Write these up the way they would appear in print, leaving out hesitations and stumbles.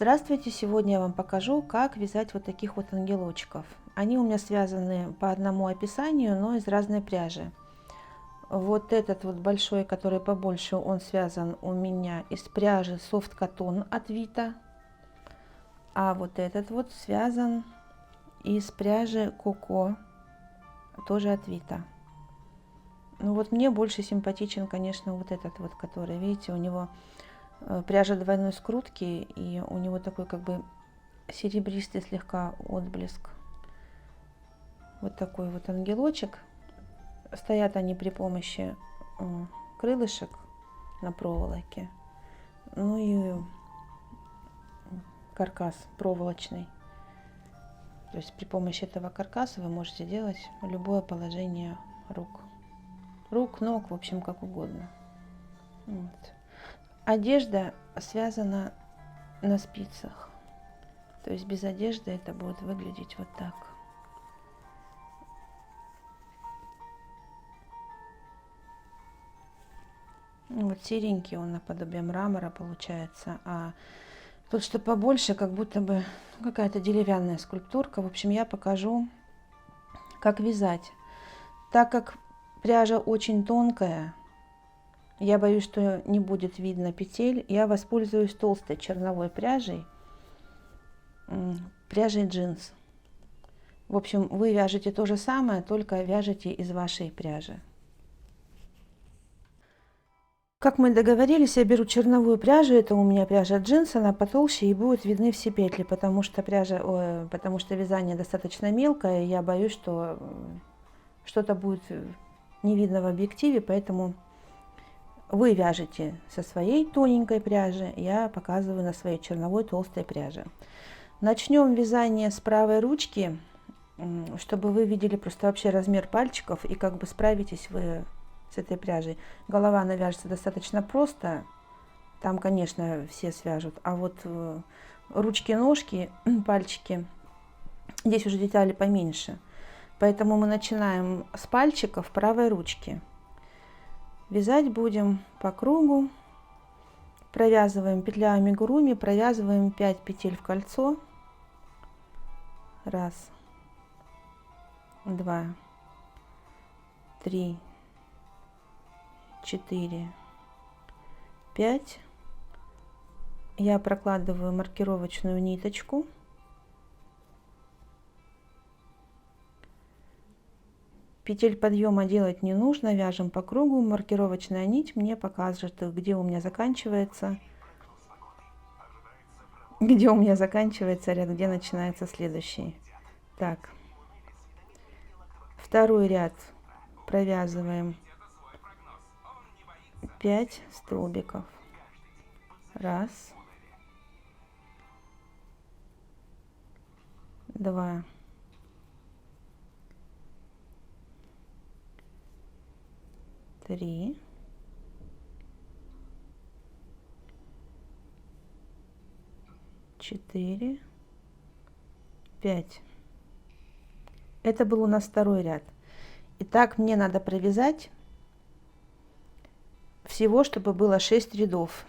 Здравствуйте! Сегодня я вам покажу, как вязать вот таких вот ангелочков. Они у меня связаны по одному описанию, но из разной пряжи. Вот этот вот большой, который побольше, он связан у меня из пряжи Soft Cotton от Vita. А вот этот вот связан из пряжи Coco, тоже от Vita. Ну вот мне больше симпатичен, конечно, вот этот вот, который, видите, у него пряжа двойной скрутки, и у него такой как бы серебристый слегка отблеск. Вот такой вот ангелочек. Стоят они при помощи крылышек на проволоке. Ну и каркас проволочный. То есть при помощи этого каркаса вы можете делать любое положение рук. Рук, ног, в общем, как угодно. Вот. Одежда связана на спицах. То есть без одежды это будет выглядеть вот так. Вот серенький он наподобие мрамора получается, а тот, что побольше, как будто бы какая-то деревянная скульптурка. В общем, я покажу, как вязать. Так как пряжа очень тонкая, я боюсь, что не будет видно петель, я воспользуюсь толстой черновой пряжей, пряжей джинс. В общем, вы вяжете то же самое, только вяжете из вашей пряжи. Как мы договорились, я беру черновую пряжу, это у меня пряжа джинс, она потолще и будут видны все петли, потому что вязание достаточно мелкое, и я боюсь, что что-то будет не видно в объективе, поэтому вы вяжете со своей тоненькой пряжи, я показываю на своей черновой толстой пряже. Начнем вязание с правой ручки, чтобы вы видели просто вообще размер пальчиков и как бы справитесь вы с этой пряжей. Голова она вяжется достаточно просто, там, конечно, все свяжут, а вот ручки, ножки, пальчики, здесь уже детали поменьше. Поэтому мы начинаем с пальчиков правой ручки. Вязать будем по кругу, провязываем петля амигуруми, провязываем 5 петель в кольцо. Раз, два, три, 4, 5. Я прокладываю маркировочную ниточку. Петель подъема делать не нужно, вяжем по кругу. Маркировочная нить мне покажет, где у меня заканчивается ряд, где начинается следующий. Так, второй ряд провязываем 5 столбиков. Раз, два, три, 4, 5. Это был у нас второй ряд. Итак, мне надо провязать всего, чтобы было 6 рядов.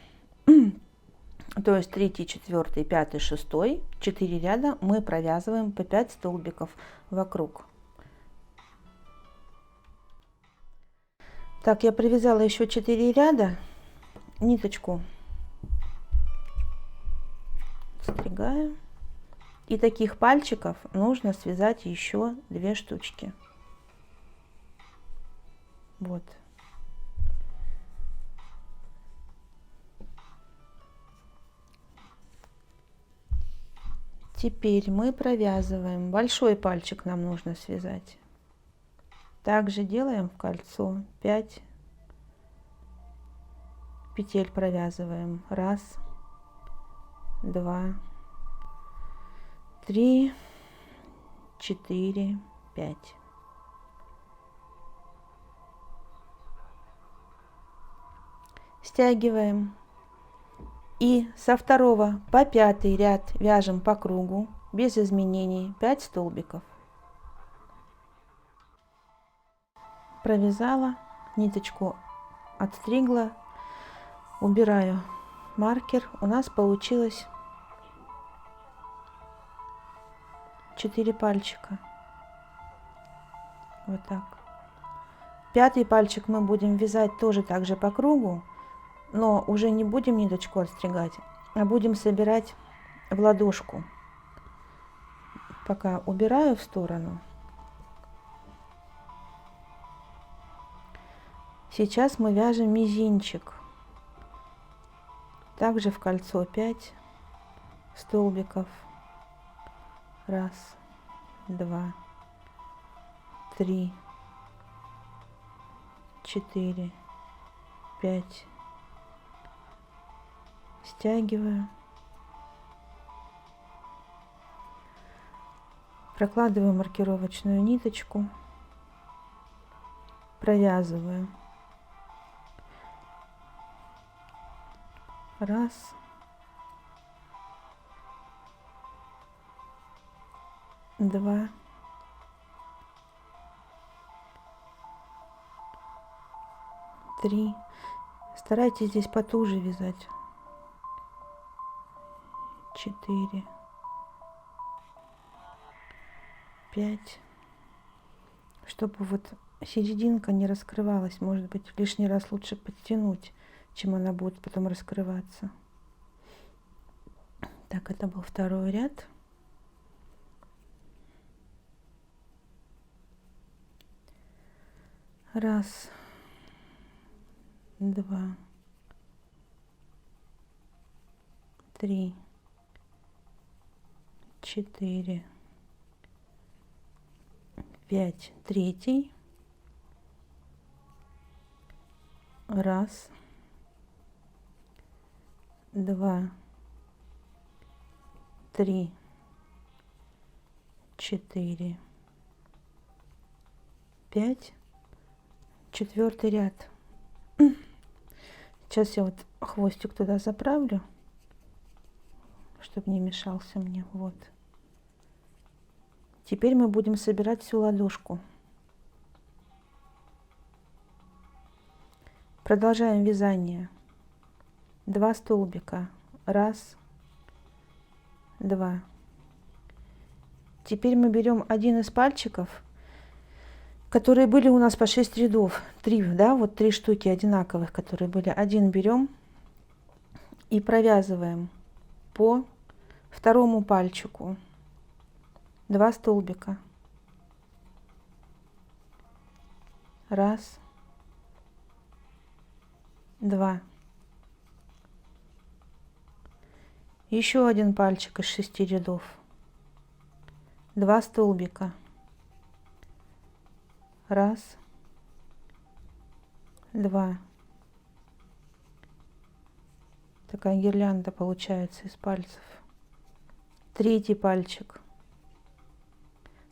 То есть 3, 4, 5, 6, 4 ряда мы провязываем по 5 столбиков вокруг. Так, я провязала еще 4 ряда, ниточку стригаю, и таких пальчиков нужно связать еще 2 штучки. Вот. Теперь мы провязываем, большой пальчик нам нужно связать. Также делаем в кольцо 5 петель, провязываем. Раз, два, 3, 4, 5. Стягиваем. И со второго по 5 ряд вяжем по кругу, без изменений, 5 столбиков. Провязала, ниточку отстригла, убираю маркер. У нас получилось 4 пальчика. Вот так. 5-й пальчик мы будем вязать тоже так же по кругу, но уже не будем ниточку отстригать, а будем собирать в ладошку. Пока убираю в сторону. Сейчас мы вяжем мизинчик. Также в кольцо 5 столбиков. 1, 2, 3, 4, 5. Стягиваю. Прокладываю маркировочную ниточку. Провязываю. 1, 2, 3. Старайтесь здесь потуже вязать. 4, 5. Чтобы вот серединка не раскрывалась. Может быть, лишний раз лучше подтянуть, чем она будет потом раскрываться. Так, это был 2-й ряд. Раз, 2, 3, 4, 5. 3. 1, 2, 3, 4, 5. 4-й ряд. Сейчас я вот хвостик туда заправлю, чтобы не мешался мне. Вот. Теперь мы будем собирать всю ладошку. Продолжаем вязание. 2 столбика. 1, 2. Теперь мы берем один из пальчиков, которые были у нас по 6 рядов. 3, да, вот 3 штуки одинаковых, которые были. Один берем и провязываем по 2-му пальчику. 2 столбика. 1, 2. Еще один пальчик из 6 рядов. 2 столбика. 1, 2. Такая гирлянда получается из пальцев. 3-й пальчик.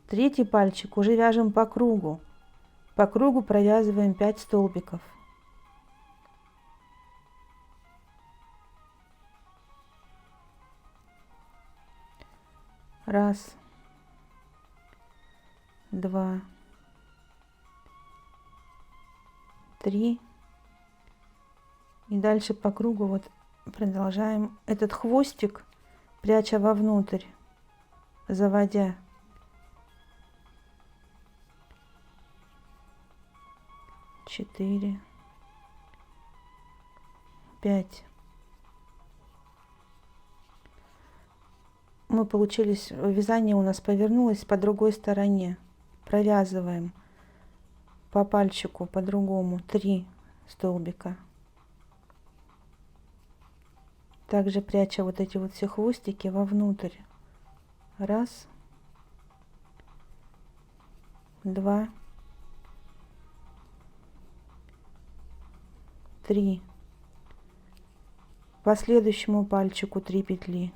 3-й пальчик уже вяжем по кругу. По кругу провязываем 5 столбиков. 1, 2, 3. И дальше по кругу вот продолжаем этот хвостик, пряча вовнутрь, заводя. 4, 5. Мы получились, вязание у нас повернулось по другой стороне. Провязываем по пальчику по-другому 3 столбика. Также пряча вот эти вот все хвостики вовнутрь. 1, 2, 3. По следующему пальчику 3 петли.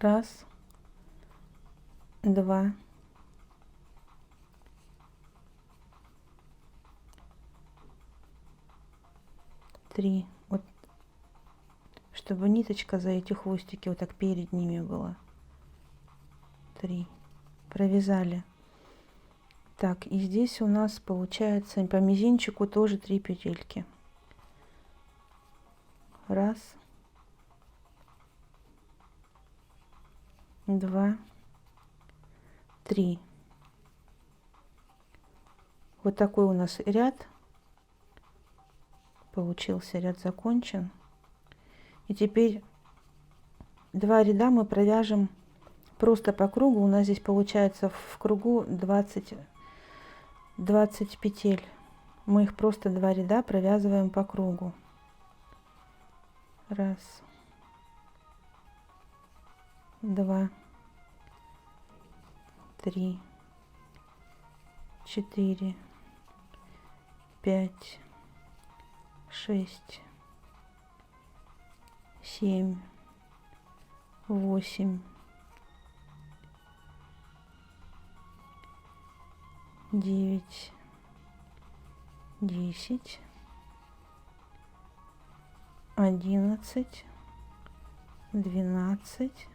1, 2, 3. Вот, чтобы ниточка за эти хвостики вот так перед ними была. 3. Провязали. Так, и здесь у нас получается по мизинчику тоже 3 петельки. 1, 2, 3. Вот такой у нас ряд получился, ряд закончен. И теперь 2 ряда мы провяжем просто по кругу. У нас здесь получается в кругу 20 петель. Мы их просто 2 ряда провязываем по кругу. Раз, 2, 3, 4, 5, 6, 7, 8, 9, 10, 11, 12,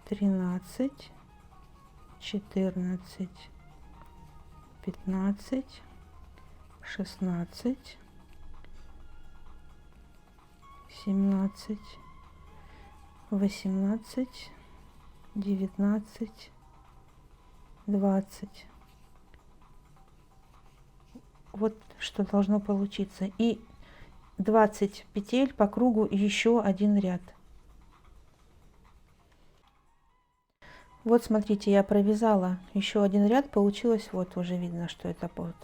13, 14, 15, 16, 17, 18, 19, 20. Вот что должно получиться. И 20 петель по кругу, еще один ряд. Вот смотрите, я провязала еще один ряд, получилось, вот уже видно, что это вот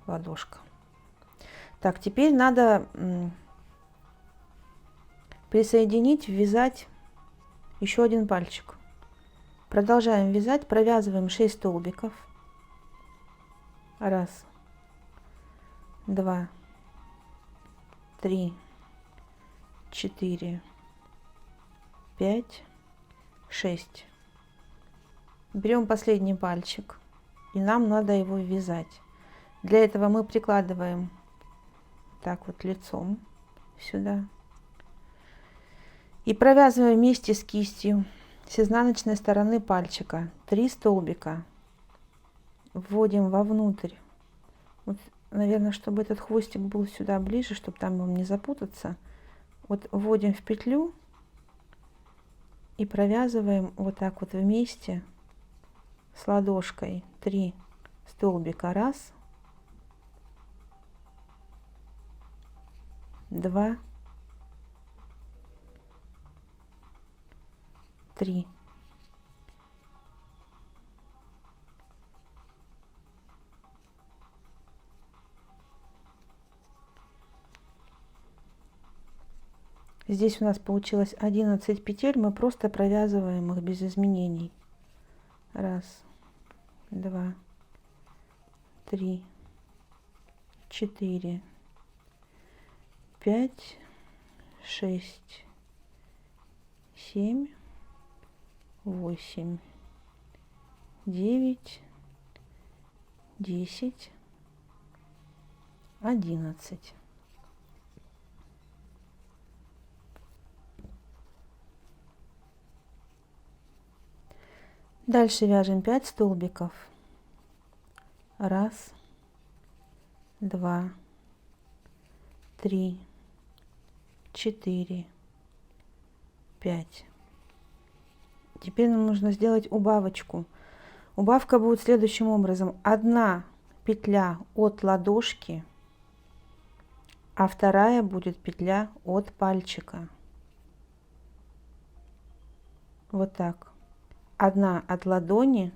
ладошка. Так, теперь надо присоединить, ввязать еще один пальчик. Продолжаем вязать, провязываем 6 столбиков. Раз, 2, 3, 4, 5, 6. Берем последний пальчик, и нам надо его ввязать. Для этого мы прикладываем так вот лицом сюда и провязываем вместе с кистью с изнаночной стороны пальчика 3 столбика. Вводим вовнутрь. Вот, наверное, чтобы этот хвостик был сюда ближе, чтобы там вам не запутаться. Вот вводим в петлю и провязываем вот так вот вместе с ладошкой 3 столбика. Раз, 2, 3. Здесь у нас получилось 11 петель, мы просто провязываем их без изменений. Раз, 2, 3, 4, 5, 6, 7, 8, 9, 10, 11. Дальше вяжем 5 столбиков. Раз, 2, 3, 4, 5. Теперь нам нужно сделать убавочку. Убавка будет следующим образом: 1 петля от ладошки, а вторая будет петля от пальчика. Вот так. 1 от ладони,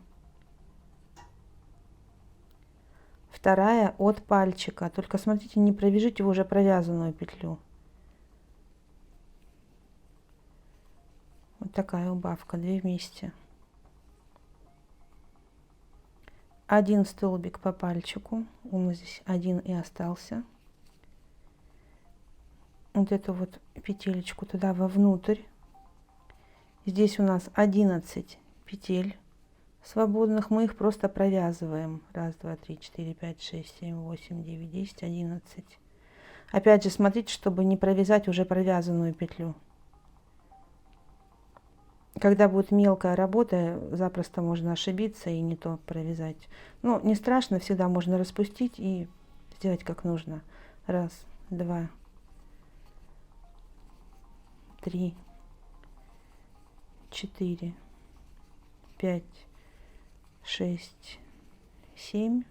вторая от пальчика. Только смотрите, не провяжите уже провязанную петлю. Вот такая убавка, 2 вместе. 1 столбик по пальчику, он здесь 1 и остался. Вот эту вот петелечку туда вовнутрь. Здесь у нас 11 петель свободных, мы их просто провязываем. Раз, два, три, 4, 5, 6, 7, 8, 9, 10, 11. Опять же, смотрите, чтобы не провязать уже провязанную петлю. Когда будет мелкая работа, запросто можно ошибиться и не то провязать. Но не страшно, всегда можно распустить и сделать как нужно. Раз, 2, 3, 4, 5, 6, 7,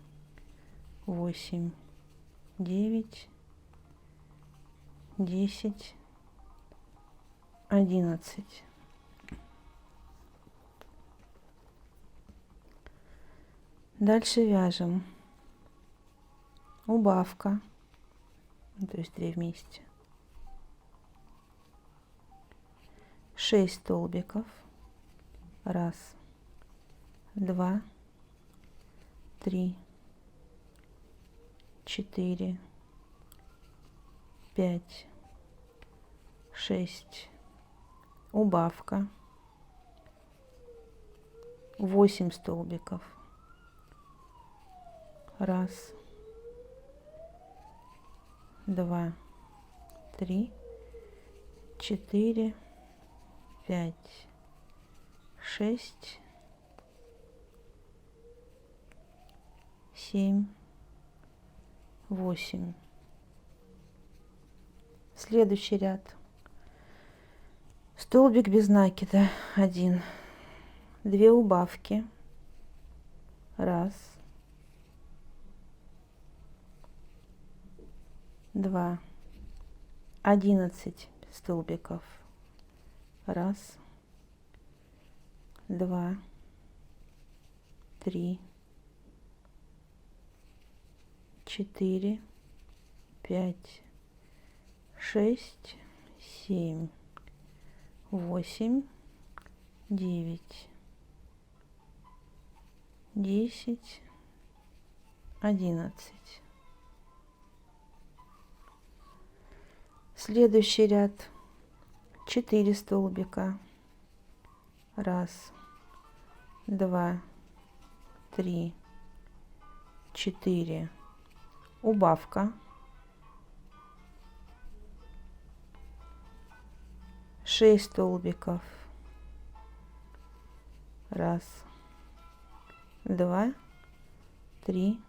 8, 9, 10, 11. Дальше вяжем убавка, то есть 2 вместе, 6 столбиков, 1, 2, 3, 4, 5, 6, убавка, 8 столбиков, 1, 2, 3, 4, 5, 6, 7, 8. Следующий ряд. Столбик без накида 1, 2 убавки, 1, 2, 11 столбиков, 1, 2, 3, 4, 5, 6, 7, 8, 9, 10, 11. Следующий ряд. 4 столбика, 1, 2, 3, 4, убавка, 6 столбиков, 1, 2, 3,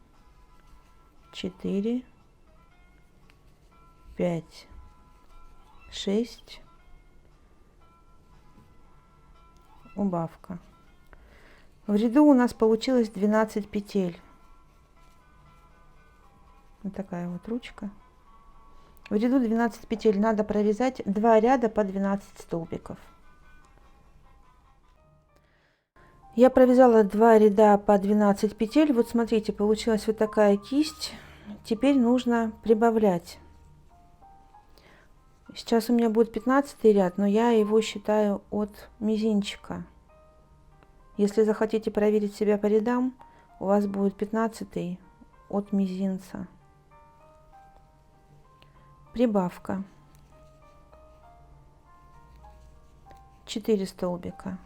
4, 5, 6, убавка. В ряду у нас получилось 12 петель. Вот такая вот ручка. В ряду 12 петель, надо провязать 2 ряда по 12 столбиков. Я провязала 2 ряда по 12 петель. Вот смотрите, получилась вот такая кисть. Теперь нужно прибавлять. Сейчас у меня будет 15 ряд, но я его считаю от мизинчика. Если захотите проверить себя по рядам, у вас будет 15 от мизинца. Прибавка. 4 столбика.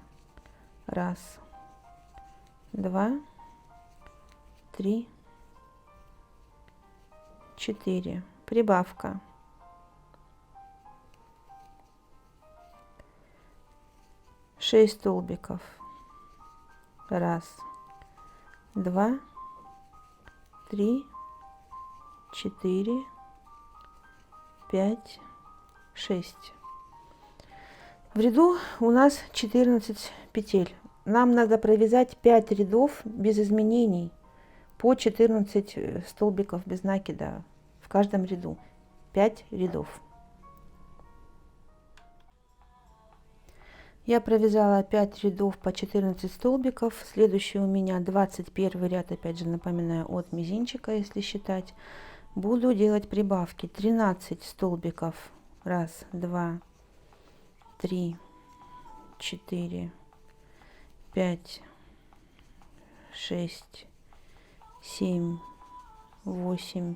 1, 2, 3, 4. Прибавка. 6 столбиков. 1, 2, 3, 4, 5, 6. В ряду у нас 14 петель. Нам надо провязать 5 рядов без изменений по 14 столбиков без накида в каждом ряду. 5 рядов. Я провязала 5 рядов по 14 столбиков. Следующий у меня 21 ряд, опять же напоминаю, от мизинчика, если считать. Буду делать прибавки. 13 столбиков. 1, 2, 3, 4, 5, 6, 7, 8,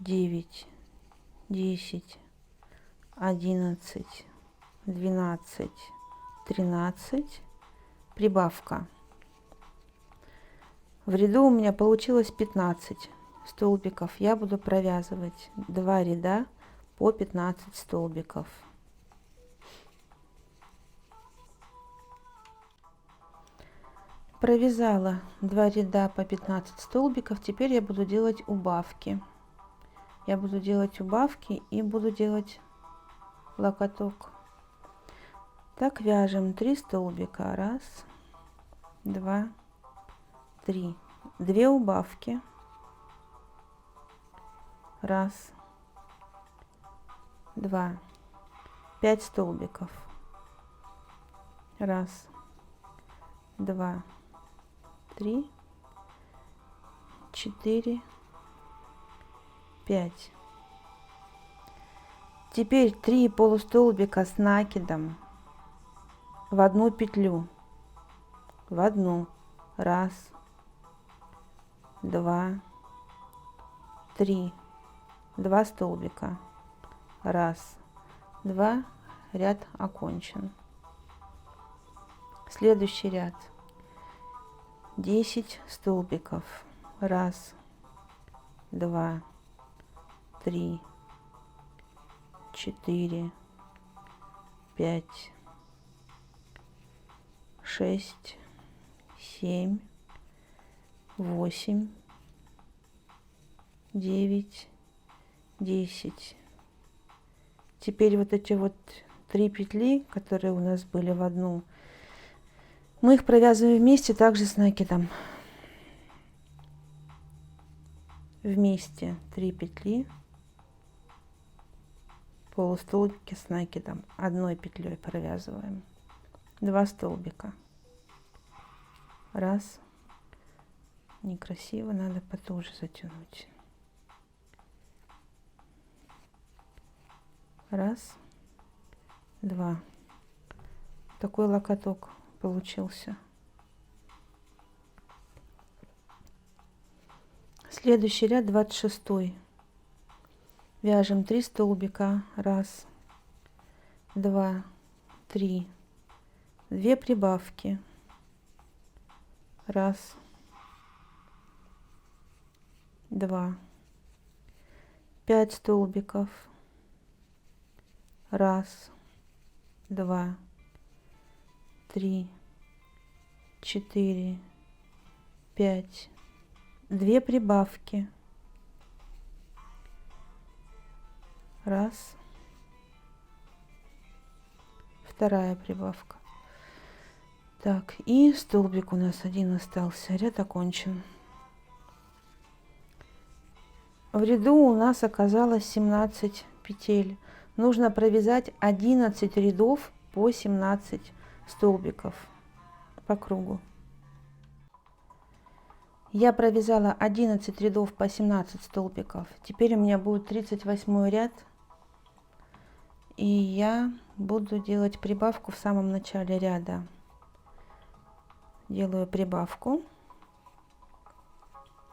9, 10, 11, 12, 13, прибавка. В ряду у меня получилось 15 столбиков. Я буду провязывать 2 ряда по 15 столбиков. Провязала 2 ряда по 15 столбиков. Теперь я буду делать убавки. Я буду делать убавки и буду делать локоток. Так вяжем 3 столбика. 1, 2, 3. 2 убавки. 1, 2, 5 столбиков. 1, 2, 3, 4, 5. Теперь 3 полустолбика с накидом в одну петлю. В одну. 1, 2, 3. 2 столбика. 1, 2. Ряд окончен. Следующий ряд. 10 столбиков. 1, 2, 3, 4, 5, 6, 7, 8, 9, 10. Теперь вот эти вот 3 петли, которые у нас были в одну, мы их провязываем вместе, также с накидом. Вместе 3 петли, полустолбики с накидом, одной петлей провязываем. 2 столбика. 1. Некрасиво, надо потуже затянуть. 1, 2. Такой локоток получился. Следующий ряд 26. Вяжем 3 столбика. 1, 2, 3. 2 прибавки. 1, 2, 5 столбиков. 1, 2, 3, 4, 5. 2 прибавки. 1, 2 прибавка. Так, и столбик у нас один остался, ряд окончен. В ряду у нас оказалось 17 петель. Нужно провязать 11 рядов по 17 столбиков по кругу. Я провязала 11 рядов по 17 столбиков. Теперь у меня будет 38 ряд. И я буду делать прибавку в самом начале ряда. Делаю прибавку.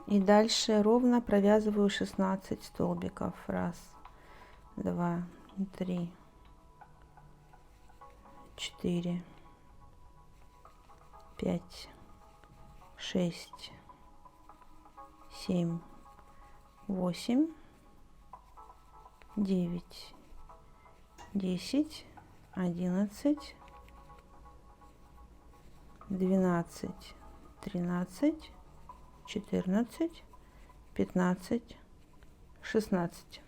И дальше ровно провязываю 16 столбиков. 1, 2, 3, 4, 5, 6, 7, 8, 9, 10, 11, 12, 13, 14, 15, 16.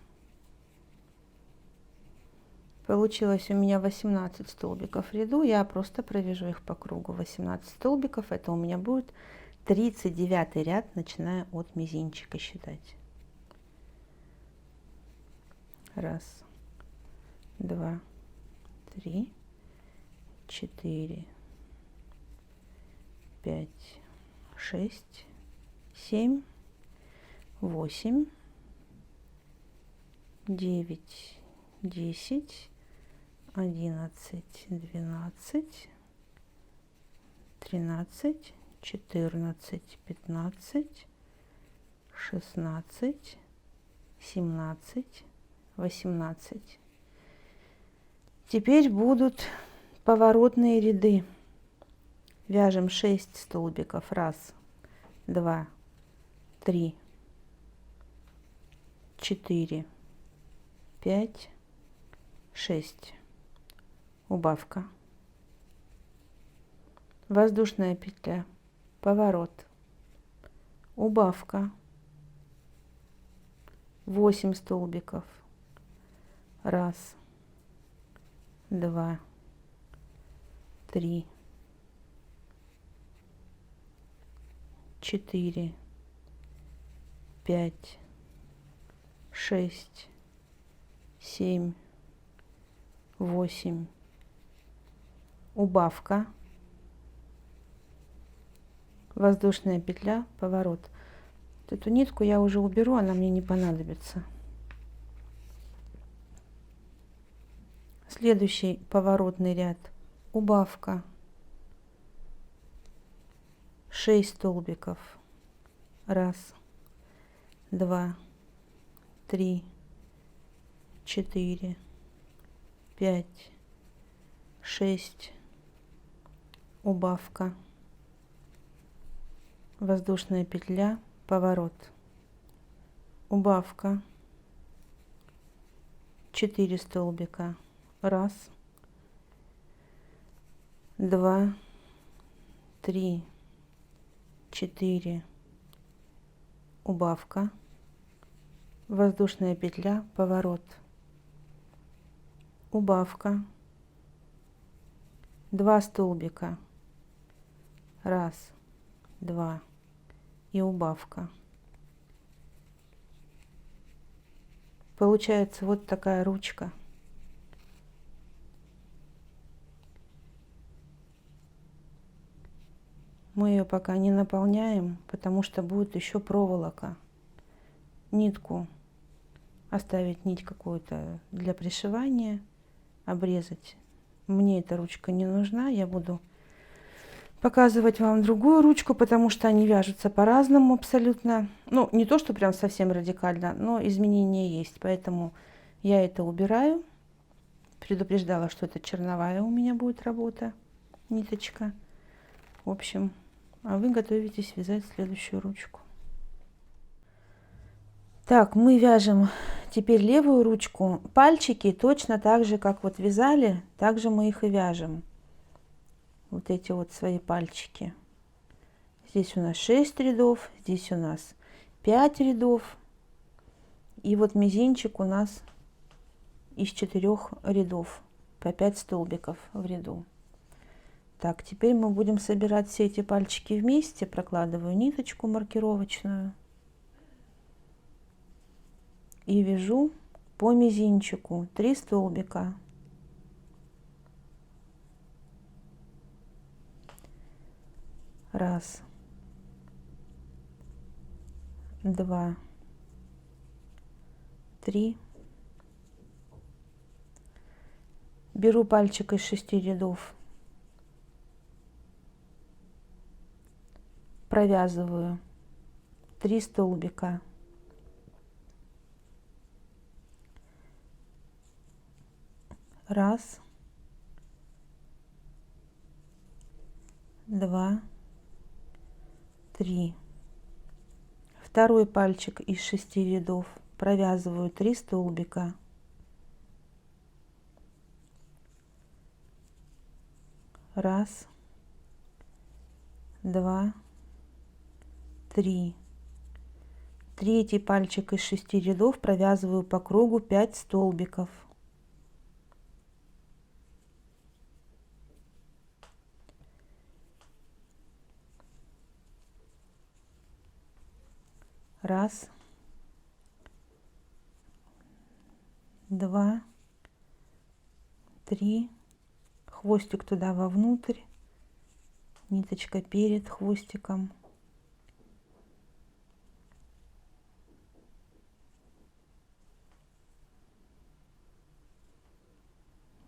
Получилось у меня 18 столбиков в ряду. Я просто провяжу их по кругу. 18 столбиков. Это у меня будет 39 ряд, начиная от мизинчика считать. 1, 2, 3, 4, 5, 6, 7, 8, 9, 10, 11, 12, 13, 14, 15, 16, 17, 18. Теперь будут поворотные ряды. Вяжем 6 столбиков. 1, 2, 3, 4, 5, 6. Убавка. Воздушная петля. Поворот. Убавка. 8 столбиков. 1, 2, 3, 4, 5, 6, 7, 8, убавка, воздушная петля, поворот. Вот эту нитку я уже уберу, она мне не понадобится. Следующий поворотный ряд, убавка, 6 столбиков, 1, 2, 3, 4, 5, 6, убавка, воздушная петля, поворот, убавка, 4 столбика, 1, 2, 3, 4, убавка, воздушная петля, поворот, убавка, 2 столбика, 1, 2 и убавка. Получается вот такая ручка. Мы ее пока не наполняем, потому что будет еще проволока. Нитку оставить, нить какую-то для пришивания, обрезать. Мне эта ручка не нужна, я буду показывать вам другую ручку, потому что они вяжутся по-разному абсолютно. Ну, не то, что прям совсем радикально, но изменения есть, поэтому я это убираю. Предупреждала, что это черновая у меня будет работа, ниточка. В общем, а вы готовитесь вязать следующую ручку. Так, мы вяжем теперь левую ручку. Пальчики точно так же, как вот вязали, так же мы их и вяжем. Вот эти вот свои пальчики. Здесь у нас 6 рядов, здесь у нас 5 рядов. И вот мизинчик у нас из 4 рядов, по 5 столбиков в ряду. Так, теперь мы будем собирать все эти пальчики вместе. Прокладываю ниточку маркировочную. И вяжу по мизинчику 3 столбика. 1, 2, 3. Беру пальчик из 6 рядов. Провязываю 3 столбика. 1, 2, 3. Второй пальчик из 6 рядов. Провязываю 3 столбика. 1, 2, 3. Третий пальчик из 6 рядов провязываю по кругу 5 столбиков. 1, 2, 3. Хвостик туда вовнутрь, ниточка перед хвостиком.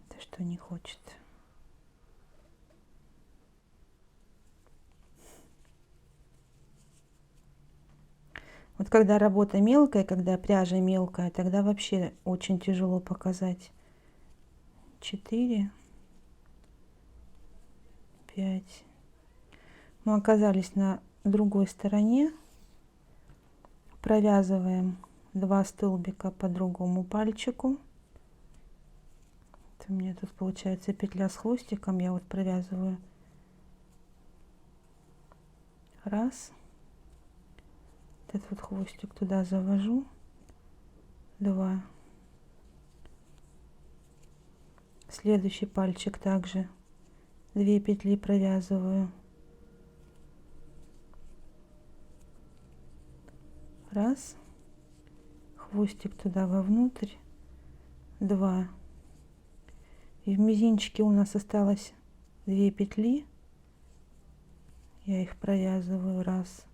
Это что не хочет. Вот когда работа мелкая, когда пряжа мелкая, тогда вообще очень тяжело показать. 4, 5. Мы оказались на другой стороне. Провязываем 2 столбика по другому пальчику. Это у меня тут получается петля с хвостиком. Я вот провязываю 1. Этот вот хвостик туда завожу. 2. Следующий пальчик также 2 петли провязываю. Раз, хвостик туда вовнутрь, 2. И в мизинчике у нас осталось 2 петли. Я их провязываю. Раз,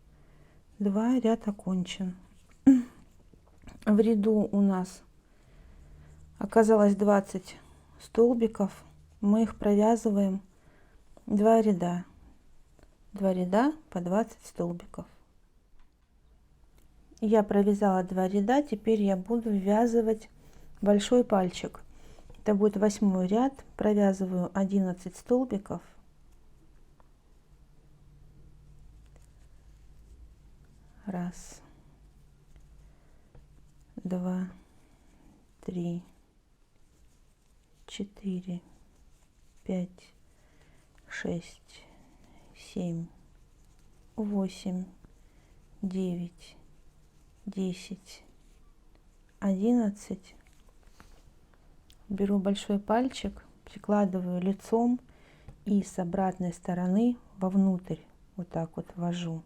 2, ряд окончен. В ряду у нас оказалось 20 столбиков. Мы их провязываем 2 ряда. 2 ряда по 20 столбиков. Я провязала 2 ряда, теперь я буду ввязывать большой пальчик. Это будет 8 ряд, провязываю 11 столбиков. Раз, 2, 3, 4, 5, 6, 7, 8, 9, 10, 11. Беру большой пальчик, прикладываю лицом и с обратной стороны вовнутрь вот так вот ввожу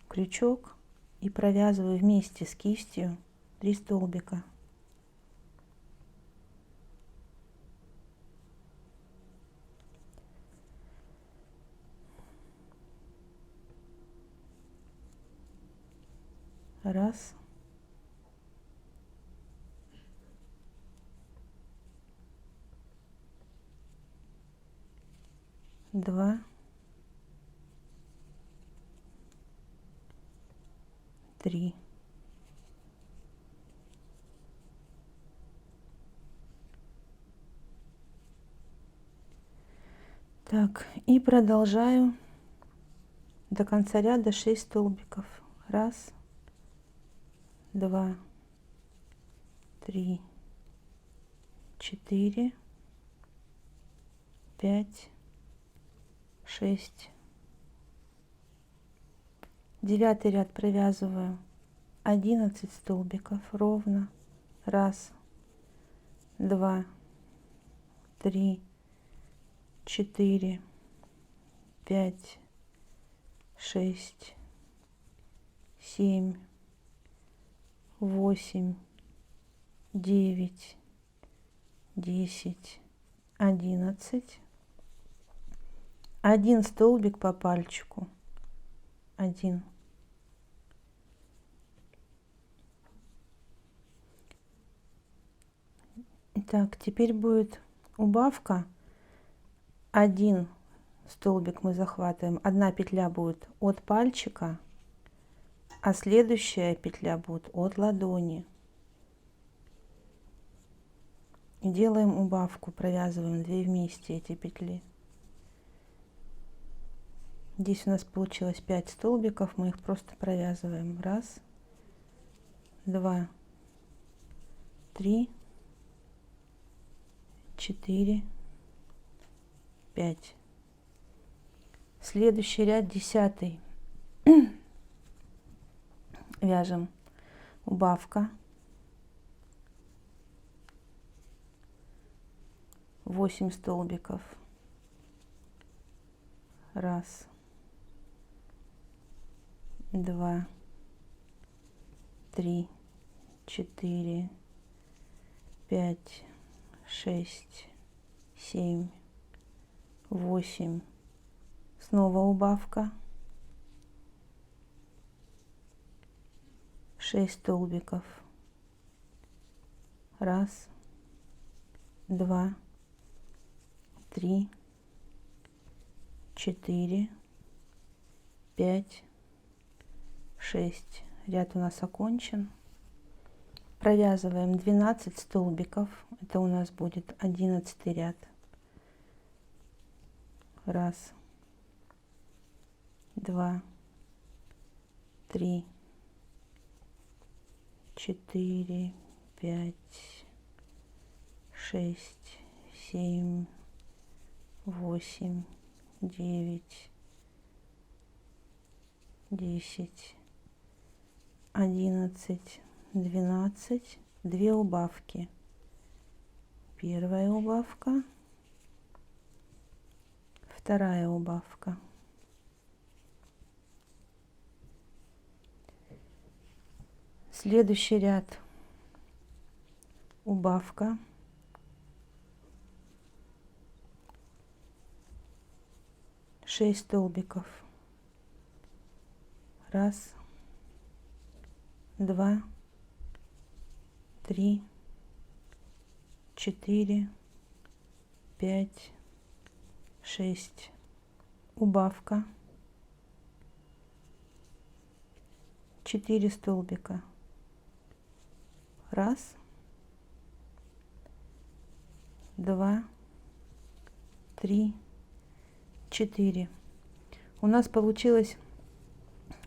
крючок и провязываю вместе с кистью 3 столбика. Раз, два, 3. Так, и продолжаю до конца ряда 6 столбиков. Раз, 2, 3, 4, 5, 6. 9 ряд провязываю 11 столбиков ровно. Раз, 2, 3, 4, 5, 6, 7, 8, 9, 10, 11. 1 столбик по пальчику. 1. Так, теперь будет убавка. 1 столбик мы захватываем, 1 петля будет от пальчика, а следующая петля будет от ладони. И делаем убавку, провязываем 2 вместе эти петли. Здесь у нас получилось 5 столбиков, мы их просто провязываем. Раз, 2, 3, 4, 5. Следующий ряд 10. Вяжем убавка, 8 столбиков. Раз, 2, 3, 4, 5, 6, 7, 8. Снова убавка, 6 столбиков. Раз, 2, 3, 4, 5, 6. Ряд у нас окончен. Провязываем 12 столбиков. Это у нас будет 11 ряд. Раз, 2, 3, 4, 5, 6, 7, 8, 9, 10, 11, 12. 2 убавки. Первая убавка, Вторая убавка. Следующий ряд. Убавка. Шесть столбиков. Раз, два, три, четыре, пять, шесть. Убавка. 4 столбика. Раз, два, три, 4. У нас получилось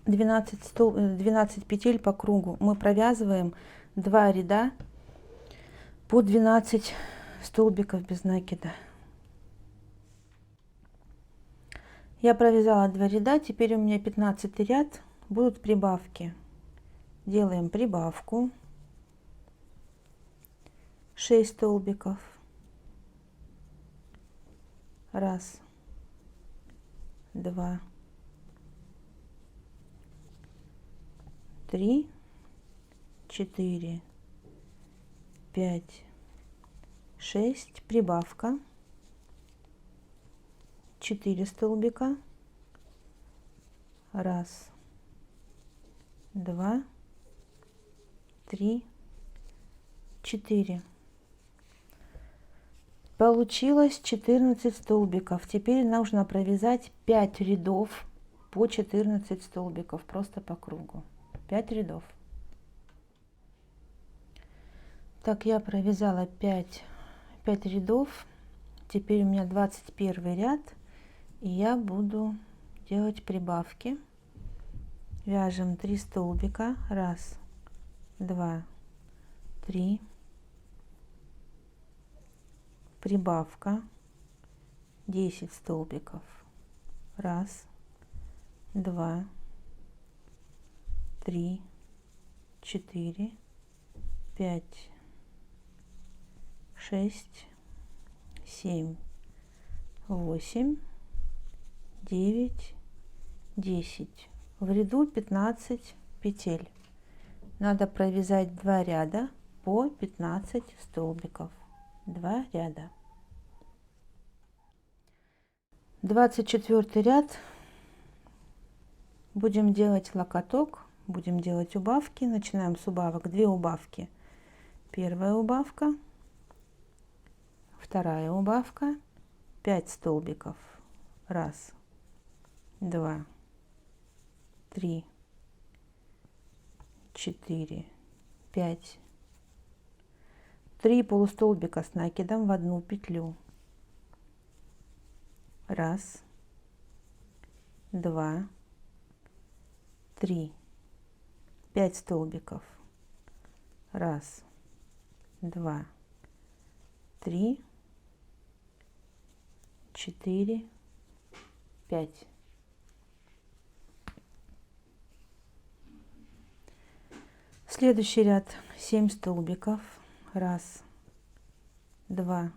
12 петель по кругу. Мы провязываем 2 ряда по 12 столбиков без накида. Я провязала 2 ряда, теперь у меня 15 ряд, будут прибавки. Делаем прибавку. 6 столбиков. Раз, два, три, 4, 5, 6. Прибавка. 4 столбика. Раз, два, три, 4. Получилось 14 столбиков. Теперь нужно провязать 5 рядов по 14 столбиков, просто по кругу. 5 рядов. Так, я провязала 5 рядов. Теперь у меня 21 ряд, и я буду делать прибавки. Вяжем 3 столбика. Раз, два, три. Прибавка. 10 столбиков. Раз, два, три, 4, 5, 6, 7, 8, 9, 10. В ряду 15 петель. Надо провязать 2 ряда по 15 столбиков. 2 ряда. 24 ряд. Будем делать локоток, будем делать убавки. Начинаем с убавок. 2 убавки. Первая убавка, вторая убавка, 5 столбиков. Раз, два, три, 4, 5. 3 полустолбика с накидом в одну петлю. Раз, два, три, 5 столбиков. Раз, два, три, 4, 5. Следующий ряд 7 столбиков. Раз, два,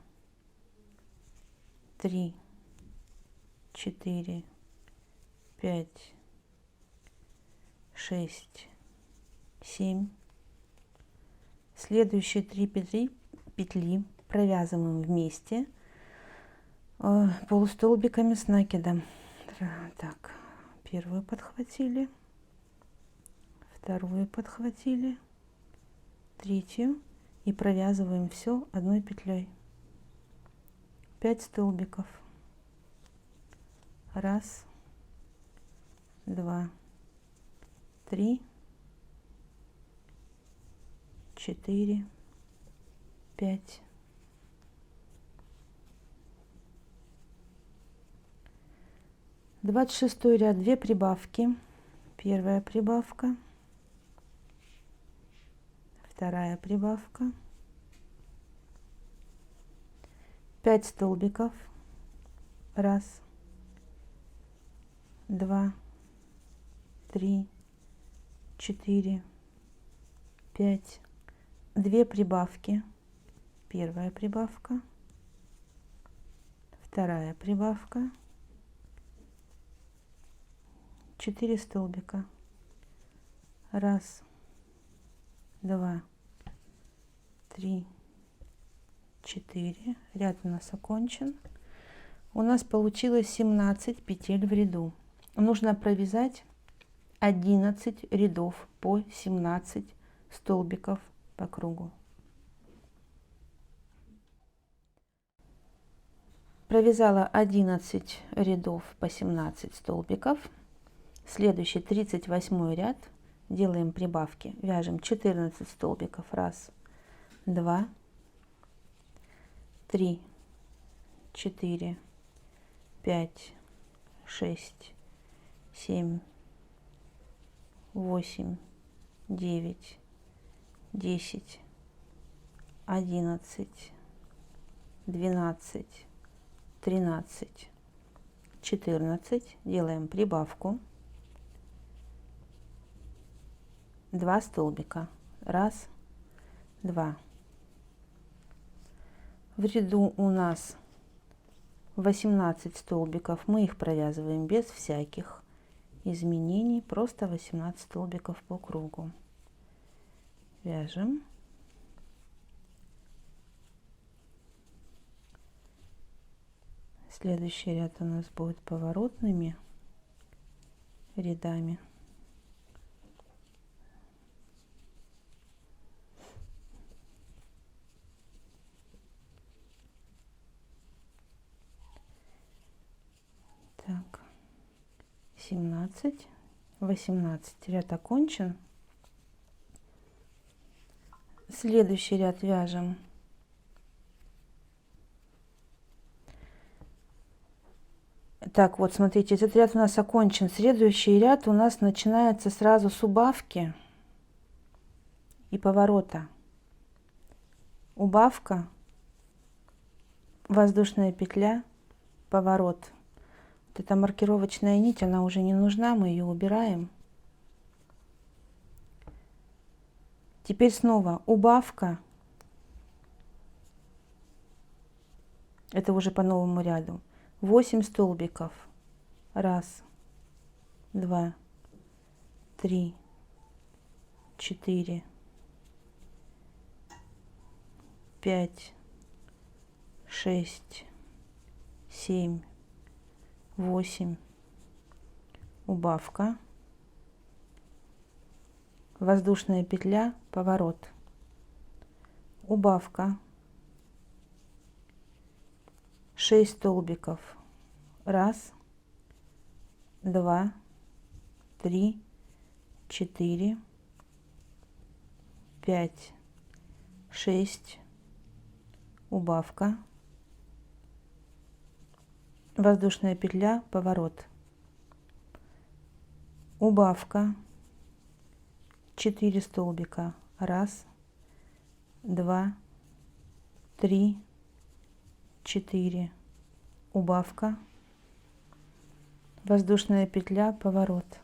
три, 4, 5, 6, 7. Следующие 3 петли провязываем вместе полустолбиками с накидом. Так, первую подхватили, вторую подхватили, третью. И провязываем все одной петлей. 5 столбиков. Раз, два, три, 4, 5. Двадцать шестой ряд. 2 прибавки. Первая прибавка. Вторая прибавка. 5 столбиков. Раз, два, три, 4, 5. 2 прибавки. Первая прибавка. Вторая прибавка. 4 столбика. Раз, два, три, 4. Ряд у нас окончен. У нас получилось 17 петель в ряду. Нужно провязать 11 рядов по 17 столбиков по кругу. Провязала 11 рядов по 17 столбиков. Следующий 38 ряд. Делаем прибавки. Вяжем 14 столбиков. Раз, два, 3, 4, 5, 6, 7, 8, 9, 10, 11, 12, 13, 14. Делаем прибавку. 2 столбика. Раз, два. В ряду у нас 18 столбиков. Мы их провязываем без всяких изменений. Просто 18 столбиков по кругу. Вяжем. Следующий ряд у нас будет поворотными рядами. Так, 17, 18. Ряд окончен. Следующий ряд вяжем так. Вот смотрите, этот ряд у нас окончен. Следующий ряд у нас начинается сразу с убавки и поворота. Убавка, воздушная петля, поворот. Вот эта маркировочная нить, она уже не нужна, мы ее убираем. Теперь снова убавка. Это уже по новому ряду. 8 столбиков. Раз, два, 3, 4, 5, 6, 7, 8. Убавка. Воздушная петля, поворот. Убавка. 6 столбиков. Раз, два, 3, 4, 5, 6. Убавка. Воздушная петля, поворот. Убавка. 4 столбика. Раз, два, 3, 4. Убавка. Воздушная петля, поворот.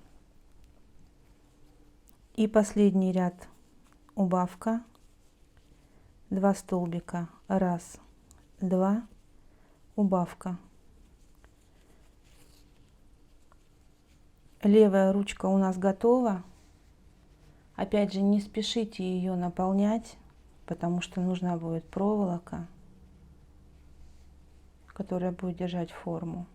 И последний ряд. Убавка. 2 столбика. Раз, два. Убавка. Левая ручка у нас готова. Опять же, не спешите ее наполнять, потому что нужна будет проволока, которая будет держать форму.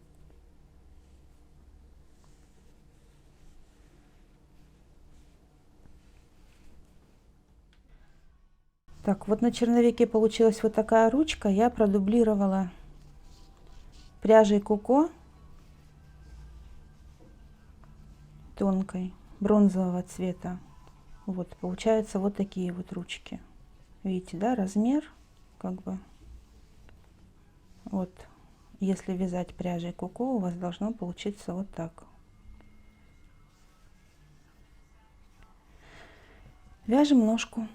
Так, вот на черновике получилась вот такая ручка. Я продублировала пряжей Куко тонкой, бронзового цвета. Вот, получаются вот такие вот ручки. Видите, да, размер, как бы. Вот, если вязать пряжей Куко, у вас должно получиться вот так. Вяжем ножку.